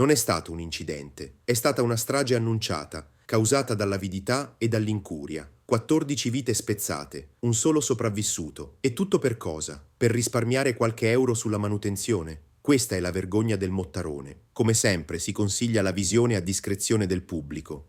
Non è stato un incidente, è stata una strage annunciata, causata dall'avidità e dall'incuria. 14 vite spezzate, un solo sopravvissuto. E tutto per cosa? Per risparmiare qualche euro sulla manutenzione? Questa è la vergogna del Mottarone. Come sempre si consiglia la visione a discrezione del pubblico.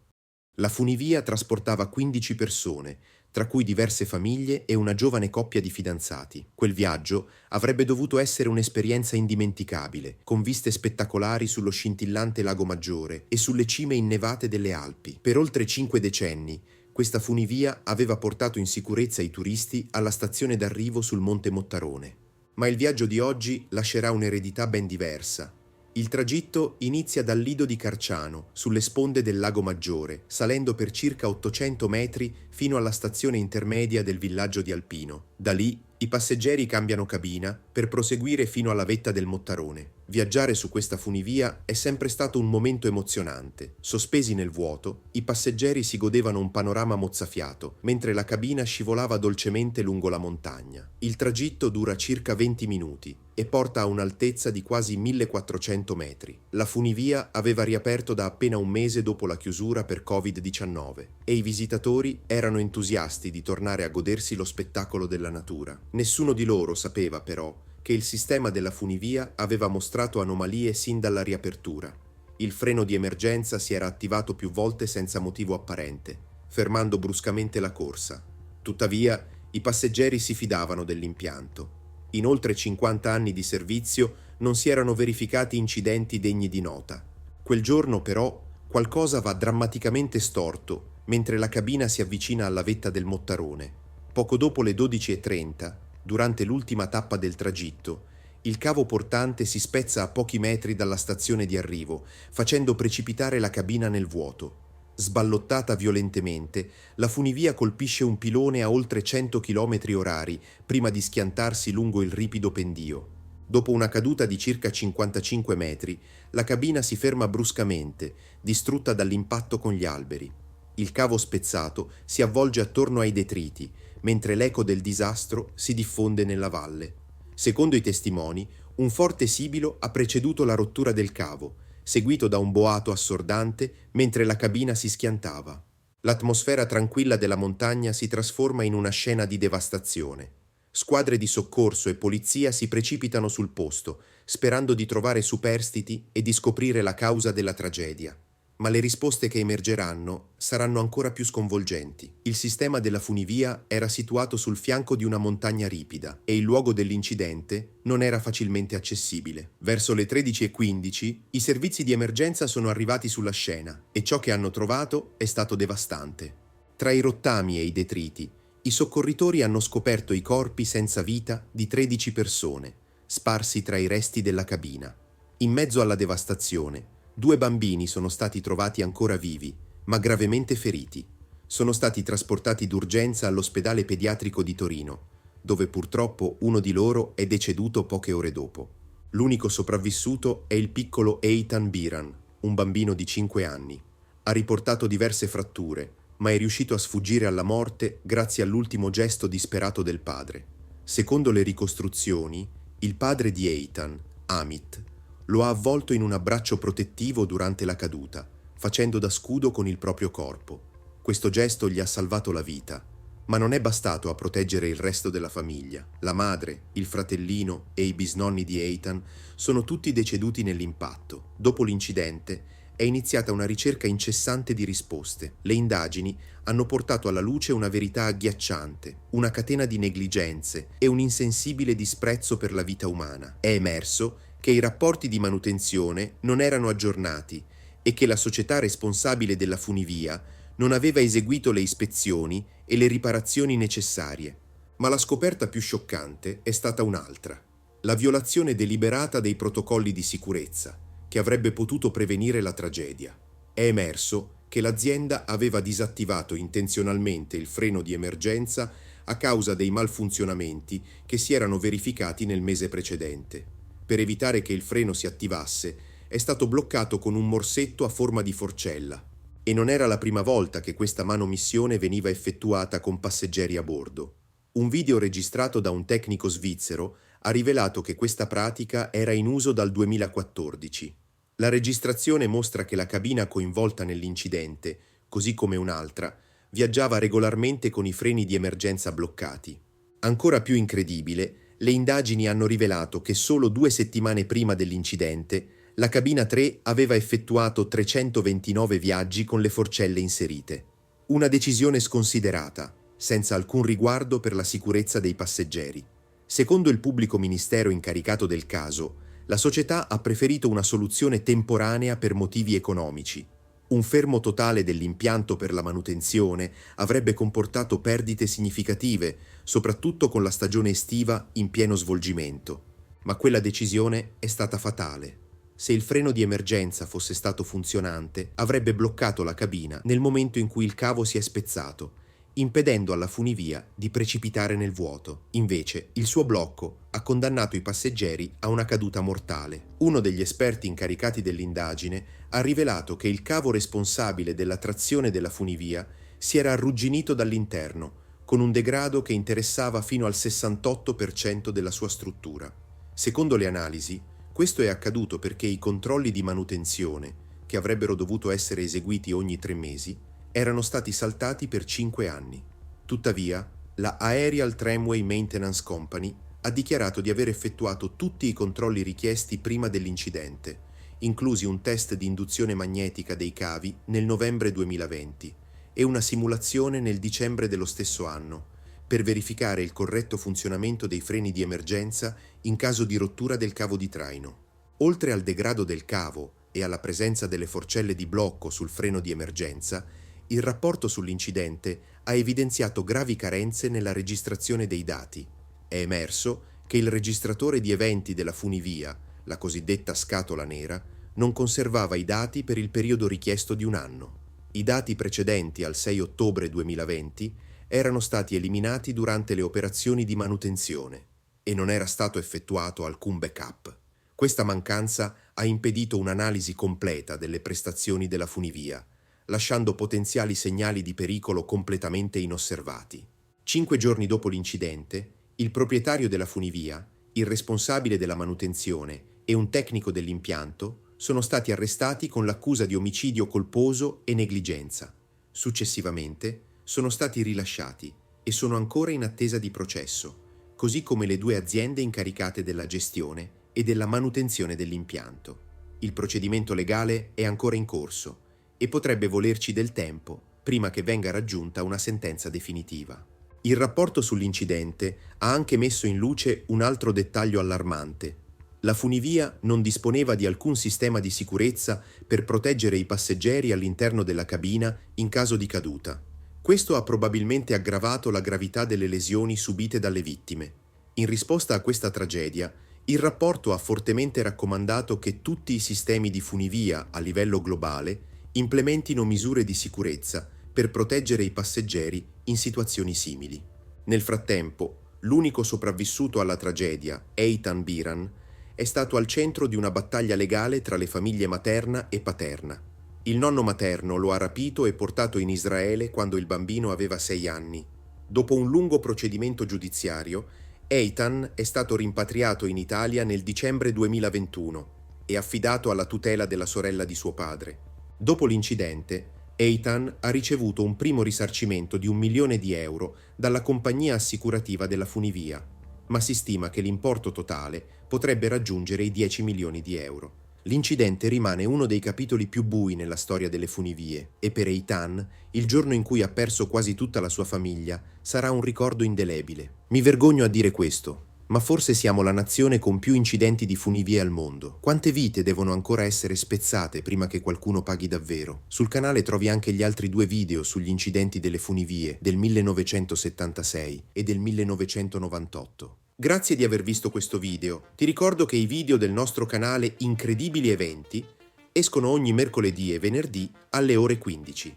La funivia trasportava 15 persone, tra cui diverse famiglie e una giovane coppia di fidanzati. Quel viaggio avrebbe dovuto essere un'esperienza indimenticabile, con viste spettacolari sullo scintillante Lago Maggiore e sulle cime innevate delle Alpi. Per oltre 5 decenni, questa funivia aveva portato in sicurezza i turisti alla stazione d'arrivo sul Monte Mottarone. Ma il viaggio di oggi lascerà un'eredità ben diversa. Il tragitto inizia dal lido di Carciano, sulle sponde del Lago Maggiore, salendo per circa 800 metri fino alla stazione intermedia del villaggio di Alpino. Da lì i passeggeri cambiano cabina per proseguire fino alla vetta del Mottarone. Viaggiare su questa funivia è sempre stato un momento emozionante. Sospesi nel vuoto, i passeggeri si godevano un panorama mozzafiato, mentre la cabina scivolava dolcemente lungo la montagna. Il tragitto dura circa 20 minuti e porta a un'altezza di quasi 1400 metri. La funivia aveva riaperto da appena un mese dopo la chiusura per Covid-19 e i visitatori erano entusiasti di tornare a godersi lo spettacolo della natura. Nessuno di loro sapeva però che il sistema della funivia aveva mostrato anomalie sin dalla riapertura. Il freno di emergenza si era attivato più volte senza motivo apparente, fermando bruscamente la corsa. Tuttavia, i passeggeri si fidavano dell'impianto. In oltre 50 anni di servizio non si erano verificati incidenti degni di nota. Quel giorno, però, qualcosa va drammaticamente storto mentre la cabina si avvicina alla vetta del Mottarone. Poco dopo le 12:30, durante l'ultima tappa del tragitto, il cavo portante si spezza a pochi metri dalla stazione di arrivo, facendo precipitare la cabina nel vuoto. Sballottata violentemente, la funivia colpisce un pilone a oltre 100 km/h prima di schiantarsi lungo il ripido pendio. Dopo una caduta di circa 55 metri, la cabina si ferma bruscamente, distrutta dall'impatto con gli alberi. Il cavo spezzato si avvolge attorno ai detriti, mentre l'eco del disastro si diffonde nella valle. Secondo i testimoni, un forte sibilo ha preceduto la rottura del cavo, seguito da un boato assordante mentre la cabina si schiantava. L'atmosfera tranquilla della montagna si trasforma in una scena di devastazione. Squadre di soccorso e polizia si precipitano sul posto, sperando di trovare superstiti e di scoprire la causa della tragedia. Ma le risposte che emergeranno saranno ancora più sconvolgenti. Il sistema della funivia era situato sul fianco di una montagna ripida e il luogo dell'incidente non era facilmente accessibile. Verso le 13:15 i servizi di emergenza sono arrivati sulla scena e ciò che hanno trovato è stato devastante. Tra i rottami e i detriti, i soccorritori hanno scoperto i corpi senza vita di 13 persone, sparsi tra i resti della cabina. In mezzo alla devastazione, 2 bambini sono stati trovati ancora vivi, ma gravemente feriti. Sono stati trasportati d'urgenza all'ospedale pediatrico di Torino, dove purtroppo uno di loro è deceduto poche ore dopo. L'unico sopravvissuto è il piccolo Eitan Biran, un bambino di 5 anni. Ha riportato diverse fratture, ma è riuscito a sfuggire alla morte grazie all'ultimo gesto disperato del padre. Secondo le ricostruzioni, il padre di Eitan, Amit, lo ha avvolto in un abbraccio protettivo durante la caduta, facendo da scudo con il proprio corpo. Questo gesto gli ha salvato la vita, ma non è bastato a proteggere il resto della famiglia. La madre, il fratellino e i bisnonni di Eitan sono tutti deceduti nell'impatto. Dopo l'incidente è iniziata una ricerca incessante di risposte. Le indagini hanno portato alla luce una verità agghiacciante, una catena di negligenze e un insensibile disprezzo per la vita umana. È emerso che i rapporti di manutenzione non erano aggiornati e che la società responsabile della funivia non aveva eseguito le ispezioni e le riparazioni necessarie. Ma la scoperta più scioccante è stata un'altra: la violazione deliberata dei protocolli di sicurezza, che avrebbe potuto prevenire la tragedia. È emerso che l'azienda aveva disattivato intenzionalmente il freno di emergenza a causa dei malfunzionamenti che si erano verificati nel mese precedente. Per evitare che il freno si attivasse, è stato bloccato con un morsetto a forma di forcella. E non era la prima volta che questa manomissione veniva effettuata con passeggeri a bordo. Un video registrato da un tecnico svizzero ha rivelato che questa pratica era in uso dal 2014. La registrazione mostra che la cabina coinvolta nell'incidente, così come un'altra, viaggiava regolarmente con i freni di emergenza bloccati. Ancora più incredibile, le indagini hanno rivelato che solo 2 settimane prima dell'incidente la cabina 3 aveva effettuato 329 viaggi con le forcelle inserite. Una decisione sconsiderata, senza alcun riguardo per la sicurezza dei passeggeri. Secondo il pubblico ministero incaricato del caso, la società ha preferito una soluzione temporanea per motivi economici. Un fermo totale dell'impianto per la manutenzione avrebbe comportato perdite significative, soprattutto con la stagione estiva in pieno svolgimento. Ma quella decisione è stata fatale. Se il freno di emergenza fosse stato funzionante, avrebbe bloccato la cabina nel momento in cui il cavo si è spezzato, impedendo alla funivia di precipitare nel vuoto. Invece, il suo blocco ha condannato i passeggeri a una caduta mortale. Uno degli esperti incaricati dell'indagine ha rivelato che il cavo responsabile della trazione della funivia si era arrugginito dall'interno, con un degrado che interessava fino al 68% della sua struttura. Secondo le analisi, questo è accaduto perché i controlli di manutenzione, che avrebbero dovuto essere eseguiti ogni 3 mesi, erano stati saltati per 5 anni. Tuttavia, la Aerial Tramway Maintenance Company ha dichiarato di aver effettuato tutti i controlli richiesti prima dell'incidente, inclusi un test di induzione magnetica dei cavi nel novembre 2020 e una simulazione nel dicembre dello stesso anno, per verificare il corretto funzionamento dei freni di emergenza in caso di rottura del cavo di traino. Oltre al degrado del cavo e alla presenza delle forcelle di blocco sul freno di emergenza, il rapporto sull'incidente ha evidenziato gravi carenze nella registrazione dei dati. È emerso che il registratore di eventi della funivia, la cosiddetta scatola nera, non conservava i dati per il periodo richiesto di un anno. I dati precedenti al 6 ottobre 2020 erano stati eliminati durante le operazioni di manutenzione e non era stato effettuato alcun backup. Questa mancanza ha impedito un'analisi completa delle prestazioni della funivia, lasciando potenziali segnali di pericolo completamente inosservati. 5 giorni dopo l'incidente, il proprietario della funivia, il responsabile della manutenzione e un tecnico dell'impianto sono stati arrestati con l'accusa di omicidio colposo e negligenza. Successivamente sono stati rilasciati e sono ancora in attesa di processo, così come le 2 aziende incaricate della gestione e della manutenzione dell'impianto. Il procedimento legale è ancora in corso e potrebbe volerci del tempo prima che venga raggiunta una sentenza definitiva. Il rapporto sull'incidente ha anche messo in luce un altro dettaglio allarmante. La funivia non disponeva di alcun sistema di sicurezza per proteggere i passeggeri all'interno della cabina in caso di caduta. Questo ha probabilmente aggravato la gravità delle lesioni subite dalle vittime. In risposta a questa tragedia, il rapporto ha fortemente raccomandato che tutti i sistemi di funivia a livello globale implementino misure di sicurezza per proteggere i passeggeri in situazioni simili. Nel frattempo, l'unico sopravvissuto alla tragedia, Eitan Biran, è stato al centro di una battaglia legale tra le famiglie materna e paterna. Il nonno materno lo ha rapito e portato in Israele quando il bambino aveva 6 anni. Dopo un lungo procedimento giudiziario, Eitan è stato rimpatriato in Italia nel dicembre 2021 e affidato alla tutela della sorella di suo padre. Dopo l'incidente, Eitan ha ricevuto un primo risarcimento di 1 milione di euro dalla compagnia assicurativa della funivia, ma si stima che l'importo totale potrebbe raggiungere i 10 milioni di euro. L'incidente rimane uno dei capitoli più bui nella storia delle funivie e per Eitan il giorno in cui ha perso quasi tutta la sua famiglia sarà un ricordo indelebile. Mi vergogno a dire questo, ma forse siamo la nazione con più incidenti di funivie al mondo. Quante vite devono ancora essere spezzate prima che qualcuno paghi davvero? Sul canale trovi anche gli altri 2 video sugli incidenti delle funivie del 1976 e del 1998. Grazie di aver visto questo video. Ti ricordo che i video del nostro canale Incredibili Eventi escono ogni mercoledì e venerdì alle ore 15.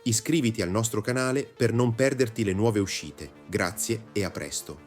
Iscriviti al nostro canale per non perderti le nuove uscite. Grazie e a presto.